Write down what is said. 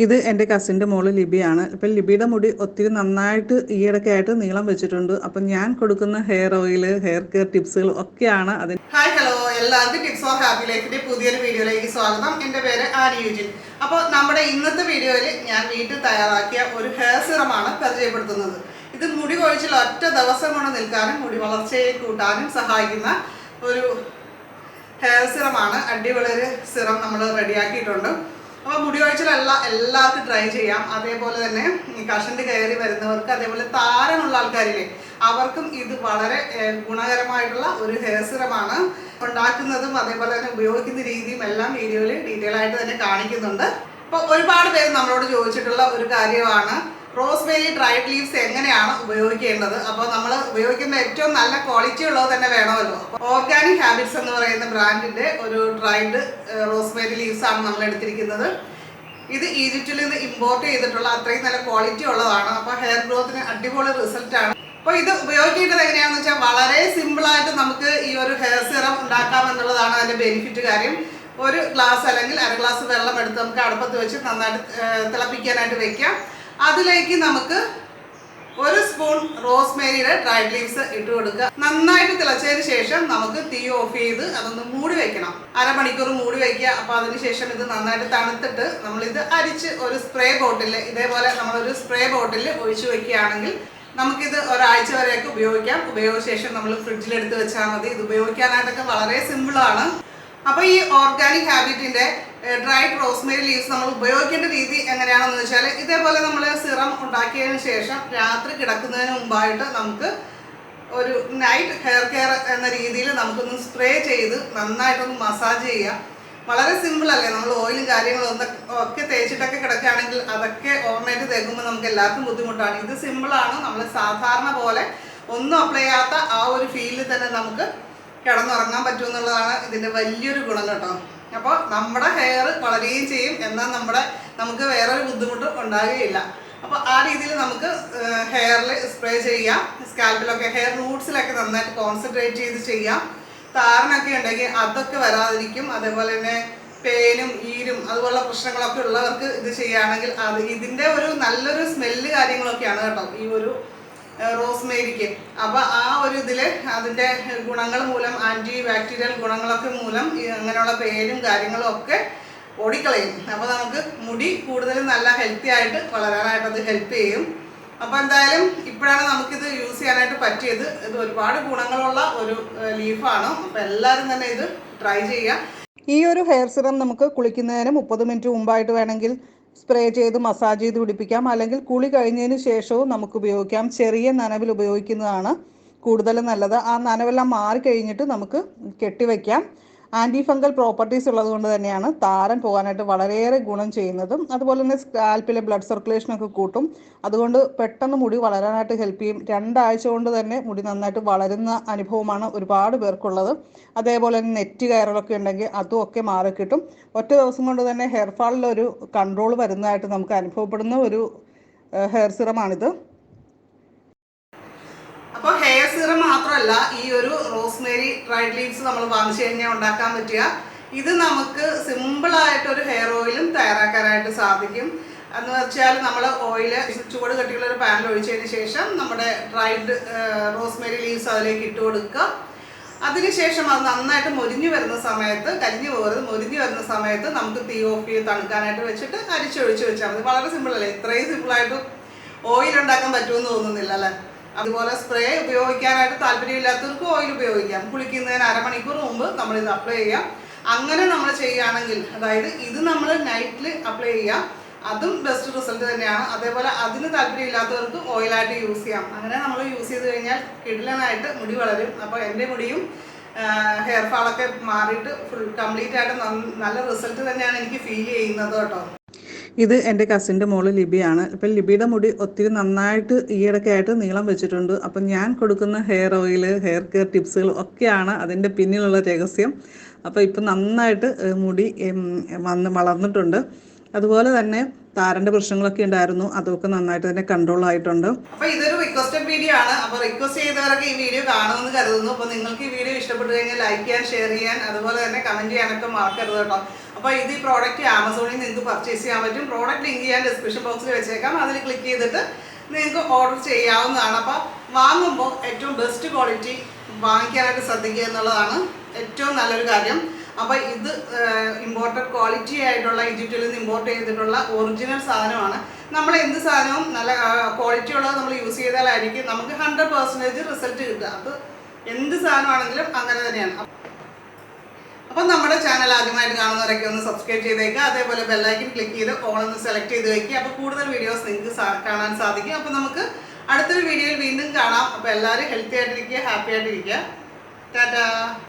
ഇത് എൻ്റെ കസിൻ്റെ മോള് ലിബിയാണ്. ഇപ്പം ലിബിയുടെ മുടി ഒത്തിരി നന്നായിട്ട് ഈയിടയ്ക്കായിട്ട് നീളം വെച്ചിട്ടുണ്ട്. അപ്പം ഞാൻ കൊടുക്കുന്ന ഹെയർ ഓയിൽ, ഹെയർ കെയർ ടിപ്സുകൾ ഒക്കെയാണ് അതിന്. ഹായ് ഹലോ, എല്ലാവർക്കും ടിപ്സ് ഓഫ് ഹാപ്പി ലൈഫിന്റെ പുതിയൊരു വീഡിയോയിലേക്ക് സ്വാഗതം. എൻ്റെ പേര് ആനി യുജിൻ. അപ്പോൾ നമ്മുടെ ഇന്നത്തെ വീഡിയോയിൽ ഞാൻ വീട്ടിൽ തയ്യാറാക്കിയ ഒരു ഹെയർ സിറമാണ് പരിചയപ്പെടുത്തുന്നത്. ഇത് മുടി കൊഴിച്ചിൽ ഒറ്റ ദിവസം കൊണ്ട് നിൽക്കാനും മുടി വളർച്ചയെ കൂട്ടാനും സഹായിക്കുന്ന ഒരു ഹെയർ സിറമാണ്. അടിപൊളി ഒരു സിറം നമ്മൾ റെഡിയാക്കിയിട്ടുണ്ട്. അപ്പോൾ മുടി കൊഴിച്ചിലല്ല എല്ലാവർക്കും ട്രൈ ചെയ്യാം. അതേപോലെ തന്നെ കഷണ്ടി കയറി വരുന്നവർക്ക്, അതേപോലെ താരമുള്ള ആൾക്കാരില്ലേ അവർക്കും ഇത് വളരെ ഗുണകരമായിട്ടുള്ള ഒരു ഹെയർ സിറമാണ്. ഉണ്ടാക്കുന്നതും അതേപോലെ തന്നെ ഉപയോഗിക്കുന്ന രീതിയും എല്ലാം വീഡിയോയിൽ ഡീറ്റെയിൽ ആയിട്ട് തന്നെ കാണിക്കുന്നുണ്ട്. അപ്പോൾ ഒരുപാട് പേര് നമ്മളോട് ചോദിച്ചിട്ടുള്ള ഒരു കാര്യമാണ് റോസ്മേരി ഡ്രൈഡ് ലീവ്സ് എങ്ങനെയാണ് ഉപയോഗിക്കേണ്ടത്. അപ്പോൾ നമ്മൾ ഉപയോഗിക്കുന്ന ഏറ്റവും നല്ല ക്വാളിറ്റി ഉള്ളത് തന്നെ വേണമല്ലോ. അപ്പോൾ ഓർഗാനിക് ഹാബിറ്റ്സ് എന്ന് പറയുന്ന ബ്രാൻഡിന്റെ ഒരു ഡ്രൈഡ് റോസ്മേരി ലീവ്സ് ആണ് നമ്മൾ എടുത്തിരിക്കുന്നത്. ഇത് ഈജിപ്തിൽ നിന്ന് ഇമ്പോർട്ട് ചെയ്തിട്ടുള്ള അത്രയും നല്ല ക്വാളിറ്റി ഉള്ളതാണ്. അപ്പോൾ ഹെയർ ഗ്രോത്തിന് അടിപൊളി റിസൾട്ടാണ്. അപ്പോൾ ഇത് ഉപയോഗിക്കേണ്ടത് എങ്ങനെയാണെന്ന് വെച്ചാൽ വളരെ സിമ്പിളായിട്ട് നമുക്ക് ഈ ഒരു ഹെയർ സിറം ഉണ്ടാക്കാം എന്നുള്ളതാണ് അതിൻ്റെ ബെനിഫിറ്റ്. കാര്യം ഒരു ഗ്ലാസ് അല്ലെങ്കിൽ അര ഗ്ലാസ് വെള്ളം എടുത്ത് നമുക്ക് അടുപ്പത്ത് വെച്ച് നന്നായിട്ട് തിളപ്പിക്കാനായിട്ട് വെക്കാം. അതിലേക്ക് നമുക്ക് ഒരു സ്പൂൺ റോസ്മേരിയുടെ ഡ്രൈഡ് ലീവ്സ് ഇട്ട് കൊടുക്കുക. നന്നായിട്ട് തിളച്ചതിന് ശേഷം നമുക്ക് തീ ഓഫ് ചെയ്ത് അതൊന്ന് മൂടി വെക്കണം. അരമണിക്കൂർ മൂടി വയ്ക്കുക. അപ്പോൾ അതിനുശേഷം ഇത് നന്നായിട്ട് തണുത്തിട്ട് നമ്മളിത് അരിച്ച് ഒരു സ്പ്രേ ബോട്ടിൽ, ഇതേപോലെ നമ്മളൊരു സ്പ്രേ ബോട്ടിൽ ഒഴിച്ചു വെക്കുകയാണെങ്കിൽ നമുക്കിത് ഒരാഴ്ച വരെയൊക്കെ ഉപയോഗിക്കാം. ഉപയോഗ ശേഷം നമ്മൾ ഫ്രിഡ്ജിലെടുത്ത് വെച്ചാൽ മതി. ഇത് ഉപയോഗിക്കാനായിട്ടൊക്കെ വളരെ സിമ്പിളാണ്. അപ്പോൾ ഈ ഓർഗാനിക് ഹാബിറ്റിന്റെ ഡ്രൈഡ് റോസ്മേരി ലീവ്സ് നമ്മൾ ഉപയോഗിക്കേണ്ട രീതി എങ്ങനെയാണെന്ന് വെച്ചാൽ, ഇതേപോലെ നമ്മൾ സിറം ഉണ്ടാക്കിയതിന് ശേഷം രാത്രി കിടക്കുന്നതിന് മുമ്പായിട്ട് നമുക്ക് ഒരു നൈറ്റ് ഹെയർ കെയർ എന്ന രീതിയിൽ നമുക്കൊന്ന് സ്പ്രേ ചെയ്ത് നന്നായിട്ടൊന്ന് മസാജ് ചെയ്യാം. വളരെ സിമ്പിൾ അല്ലേ? നമ്മൾ ഓയിലും കാര്യങ്ങളും ഒക്കെ തേച്ചിട്ടൊക്കെ കിടക്കുകയാണെങ്കിൽ അതൊക്കെ ഓവർനൈറ്റ് തേക്കുമ്പോൾ നമുക്ക് എല്ലാവർക്കും ബുദ്ധിമുട്ടാണ്. ഇത് സിമ്പിളാണ്. നമ്മൾ സാധാരണ പോലെ ഒന്നും അപ്ലൈ ചെയ്യാത്ത ആ ഒരു ഫീലിൽ തന്നെ നമുക്ക് കിടന്നുറങ്ങാൻ പറ്റുമെന്നുള്ളതാണ് ഇതിൻ്റെ വലിയൊരു ഗുണം കേട്ടോ. അപ്പോൾ നമ്മുടെ ഹെയർ വളരുകയും ചെയ്യും, എന്നാൽ നമുക്ക് വേറൊരു ബുദ്ധിമുട്ടും ഉണ്ടാകുകയില്ല. അപ്പോൾ ആ രീതിയിൽ നമുക്ക് ഹെയറിൽ സ്പ്രേ ചെയ്യാം. സ്കാൽപ്പിലൊക്കെ ഹെയർ റൂട്ട്സിലൊക്കെ നന്നായിട്ട് കോൺസെൻട്രേറ്റ് ചെയ്ത് ചെയ്യാം. താരനൊക്കെ ഉണ്ടെങ്കിൽ അതൊക്കെ വരാതിരിക്കും. അതേപോലെ തന്നെ പേനും ഈരും അതുപോലുള്ള പ്രശ്നങ്ങളൊക്കെ ഉള്ളവർക്ക് ഇത് ചെയ്യുകയാണെങ്കിൽ ഇതിൻ്റെ ഒരു നല്ലൊരു സ്മെല്ല് കാര്യങ്ങളൊക്കെയാണ് കേട്ടോ ഈ ഒരു റോസ്മേരിക്ക്. അപ്പോൾ ആ ഒരു ഇതിൽ അതിൻ്റെ ഗുണങ്ങൾ മൂലം, ആൻറ്റി ബാക്ടീരിയൽ ഗുണങ്ങളൊക്കെ മൂലം അങ്ങനെയുള്ള പേരും കാര്യങ്ങളും ഒക്കെ ഓടിക്കളയും. അപ്പോൾ നമുക്ക് മുടി കൂടുതലും നല്ല ഹെൽത്തി ആയിട്ട് വളരാനായിട്ട് അത് ഹെൽപ്പ് ചെയ്യും. അപ്പോൾ എന്തായാലും ഇപ്പോഴാണ് നമുക്കിത് യൂസ് ചെയ്യാനായിട്ട് പറ്റിയത്. ഇത് ഒരുപാട് ഗുണങ്ങളുള്ള ഒരു ലീഫാണ്. അപ്പോൾ എല്ലാവരും തന്നെ ഇത് ട്രൈ ചെയ്യുക. ഈ ഒരു ഹെയർ സിറം നമുക്ക് കുളിക്കുന്നതിന് 30 മിനിറ്റ് മുമ്പായിട്ട് വേണമെങ്കിൽ സ്പ്രേ ചെയ്ത് മസാജ് ചെയ്ത് പിടിപ്പിക്കാം. അല്ലെങ്കിൽ കുളി കഴിഞ്ഞതിന് ശേഷവും നമുക്ക് ഉപയോഗിക്കാം. ചെറിയ നനവിൽ ഉപയോഗിക്കുന്നതാണ് കൂടുതലും നല്ലത്. ആ നനവെല്ലാം മാറിക്കഴിഞ്ഞിട്ട് നമുക്ക് കെട്ടിവെക്കാം. ആൻറ്റി ഫംഗൽ പ്രോപ്പർട്ടീസ് ഉള്ളത് കൊണ്ട് തന്നെയാണ് താരൻ പോകാനായിട്ട് വളരെയേറെ ഗുണം ചെയ്യുന്നതും. അതുപോലെ തന്നെ സ്കാൽപ്പിലെ ബ്ലഡ് സർക്കുലേഷനൊക്കെ കൂട്ടും. അതുകൊണ്ട് പെട്ടെന്ന് മുടി വളരാനായിട്ട് ഹെൽപ്പ് ചെയ്യും. 2 ആഴ്ച കൊണ്ട് തന്നെ മുടി നന്നായിട്ട് വളരുന്ന അനുഭവമാണ് ഒരുപാട് പേർക്കുള്ളത്. അതേപോലെ തന്നെ നെറ്റ് കയറലൊക്കെ ഉണ്ടെങ്കിൽ അതും ഒക്കെ മാറിക്കിട്ടും. ഒറ്റ ദിവസം കൊണ്ട് തന്നെ ഹെയർ ഫാളിലൊരു കൺട്രോൾ വരുന്നതായിട്ട് നമുക്ക് അനുഭവപ്പെടുന്ന ഒരു ഹെയർ സിറമാണിത്. അപ്പോൾ ഹെയർ സിറം മാത്രമല്ല, ഈ ഒരു റോസ്മേരി ഡ്രൈഡ് ലീവ്സ് നമ്മൾ വാങ്ങിച്ചു കഴിഞ്ഞാൽ ഉണ്ടാക്കാൻ പറ്റുക. ഇത് നമുക്ക് സിമ്പിളായിട്ടൊരു ഹെയർ ഓയിലും തയ്യാറാക്കാനായിട്ട് സാധിക്കും. എന്ന് വെച്ചാൽ നമ്മൾ ഓയിൽ ചൂട് കട്ടിയുള്ള ഒരു പാനിൽ ഒഴിച്ചതിന് ശേഷം നമ്മുടെ ഡ്രൈഡ് റോസ്മേരി ലീവ്സ് അതിലേക്ക് ഇട്ട് കൊടുക്കുക. അതിനുശേഷം അത് നന്നായിട്ട് മൊരിഞ്ഞു വരുന്ന സമയത്ത്, കരിഞ്ഞു പോകരുത്, മൊരിഞ്ഞു വരുന്ന സമയത്ത് നമുക്ക് തീ ഓഫ് ചെയ്ത് തണുക്കാനായിട്ട് വെച്ചിട്ട് അരിച്ചൊഴിച്ച് വെച്ചാൽ മതി. വളരെ സിമ്പിളല്ലേ? ഇത്രയും സിമ്പിളായിട്ട് ഓയിൽ ഉണ്ടാക്കാൻ പറ്റുമെന്ന് തോന്നുന്നില്ല അല്ലേ? അതുപോലെ സ്പ്രേ ഉപയോഗിക്കാനായിട്ട് താല്പര്യമില്ലാത്തവർക്ക് ഓയിൽ ഉപയോഗിക്കാം. കുളിക്കുന്നതിന് അരമണിക്കൂർ മുമ്പ് നമ്മളിത് അപ്ലൈ ചെയ്യാം. അങ്ങനെ നമ്മൾ ചെയ്യുകയാണെങ്കിൽ, അതായത് ഇത് നമ്മൾ നൈറ്റിൽ അപ്ലൈ ചെയ്യാം, അതും ബെസ്റ്റ് റിസൾട്ട് തന്നെയാണ്. അതേപോലെ അതിന് താല്പര്യമില്ലാത്തവർക്ക് ഓയിലായിട്ട് യൂസ് ചെയ്യാം. അങ്ങനെ നമ്മൾ യൂസ് ചെയ്ത് കഴിഞ്ഞാൽ കിടിലനായിട്ട് മുടി വളരും. അപ്പോൾ എൻ്റെ മുടിയും ഹെയർ ഫാളൊക്കെ മാറിയിട്ട് കംപ്ലീറ്റ് ആയിട്ട് നല്ല റിസൾട്ട് തന്നെയാണ് എനിക്ക് ഫീൽ ചെയ്യുന്നത് കേട്ടോ. ഇത് എൻ്റെ കസിൻ്റെ മോള് ലിബിയാണ്. ഇപ്പം ലിബിയുടെ മുടി ഒത്തിരി നന്നായിട്ട് ഈയിടയ്ക്കായിട്ട് നീളം വെച്ചിട്ടുണ്ട്. അപ്പം ഞാൻ കൊടുക്കുന്ന ഹെയർ ഓയിൽ, ഹെയർ കെയർ ടിപ്സുകൾ ഒക്കെയാണ് അതിൻ്റെ പിന്നിലുള്ള രഹസ്യം. അപ്പോൾ ഇപ്പം നന്നായിട്ട് മുടി വളർന്നിട്ടുണ്ട്. അതുപോലെ തന്നെ താരൻ്റെ പ്രശ്നങ്ങളൊക്കെ ഉണ്ടായിരുന്നു, അതൊക്കെ നന്നായിട്ട് തന്നെ കൺട്രോൾ ആയിട്ടുണ്ട്. അപ്പോൾ ഇതൊരു റിക്വസ്റ്റഡ് വീഡിയോ ആണ്. അപ്പോൾ റിക്വസ്റ്റ് ചെയ്തവരൊക്കെ ഈ വീഡിയോ കാണുമെന്ന് കരുതുന്നു. അപ്പോൾ നിങ്ങൾക്ക് ഈ വീഡിയോ ഇഷ്ടപ്പെട്ടു കഴിഞ്ഞാൽ ലൈക്ക് ചെയ്യാൻ, ഷെയർ ചെയ്യാൻ, അതുപോലെ തന്നെ കമൻറ്റ് ചെയ്യാനൊക്കെ മറക്കരുത് കേട്ടോ. അപ്പോൾ ഇത് ഈ പ്രോഡക്റ്റ് ആമസോണിൽ നിങ്ങൾക്ക് പർച്ചേസ് ചെയ്യാൻ പറ്റും. പ്രോഡക്റ്റ് ലിങ്ക് ഞാൻ ഡിസ്ക്രിപ്ഷൻ ബോക്സിൽ വെച്ചേക്കാം. അതിൽ ക്ലിക്ക് ചെയ്തിട്ട് നിങ്ങൾക്ക് ഓർഡർ ചെയ്യാവുന്നതാണ്. അപ്പോൾ വാങ്ങുമ്പോൾ ഏറ്റവും ബെസ്റ്റ് ക്വാളിറ്റി വാങ്ങിക്കാനായിട്ട് ശ്രദ്ധിക്കുക എന്നുള്ളതാണ് ഏറ്റവും നല്ലൊരു കാര്യം. അപ്പോൾ ഇത് ഇമ്പോർട്ടഡ് ക്വാളിറ്റി ആയിട്ടുള്ള ഈജിപ്തിൽ നിന്ന് ഇമ്പോർട്ട് ചെയ്തിട്ടുള്ള ഒറിജിനൽ സാധനമാണ്. നമ്മൾ എന്ത് സാധനവും നല്ല ക്വാളിറ്റി ഉള്ളത് നമ്മൾ യൂസ് ചെയ്താലായിരിക്കും നമുക്ക് 100% റിസൾട്ട് കിട്ടുക. അത് എന്ത് സാധനമാണെങ്കിലും അങ്ങനെ തന്നെയാണ്. അപ്പം നമ്മുടെ ചാനൽ ആദ്യമായിട്ട് കാണുന്നവരൊക്കെ ഒന്ന് സബ്സ്ക്രൈബ് ചെയ്തേക്കുക. അതേപോലെ ബെല്ലൈക്കൻ ക്ലിക്ക് ചെയ്ത് ഓൾ ഒന്ന് സെലക്ട് ചെയ്ത് വയ്ക്കുക. അപ്പോൾ കൂടുതൽ വീഡിയോസ് നിങ്ങൾക്ക് കാണാൻ സാധിക്കും. അപ്പോൾ നമുക്ക് അടുത്തൊരു വീഡിയോയിൽ വീണ്ടും കാണാം. അപ്പോൾ എല്ലാവരും ഹെൽത്തി ആയിട്ടിരിക്കുക, ഹാപ്പി ആയിട്ടിരിക്കുക. ടാറ്റാ.